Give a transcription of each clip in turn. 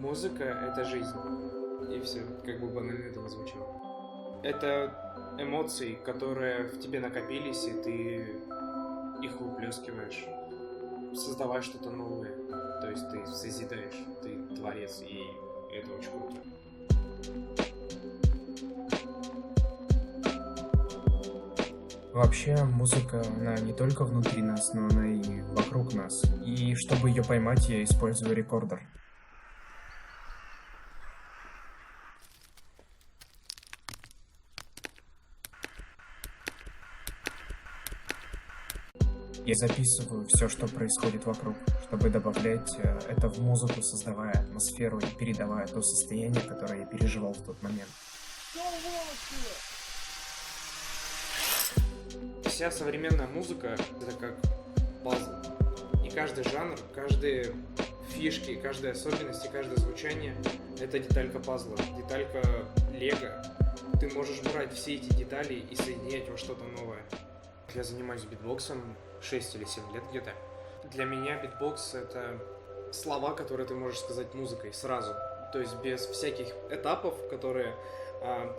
Музыка — это жизнь. И все, как бы банально это звучало. Это эмоции, которые в тебе накопились, и ты их выплескиваешь, создавая что-то новое. То есть ты созидаешь, ты творец, и это очень круто. Вообще, музыка, она не только внутри нас, но она и вокруг нас. И чтобы ее поймать, я использую рекордер. Я записываю все, что происходит вокруг, чтобы добавлять это в музыку, создавая атмосферу и передавая то состояние, которое я переживал в тот момент. Вся современная музыка — это как пазл. И каждый жанр, каждые фишки, каждая особенность и каждое звучание — это деталька пазла, деталька лего. Ты можешь брать все эти детали и соединять во что-то новое. Я занимаюсь битбоксом 6 или 7 лет где-то. Для меня битбокс — это слова, которые ты можешь сказать музыкой сразу. То есть без всяких этапов, которые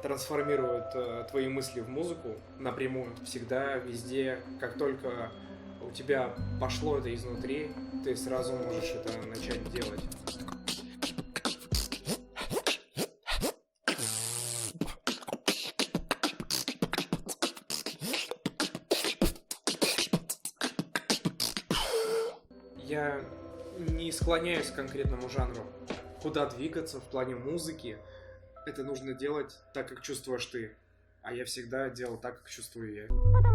трансформируют твои мысли в музыку напрямую. Всегда, везде, как только у тебя пошло это изнутри, ты сразу можешь это начать делать. Я не склоняюсь к конкретному жанру. Куда двигаться в плане музыки, это нужно делать так, как чувствуешь ты. А я всегда делал так, как чувствую я.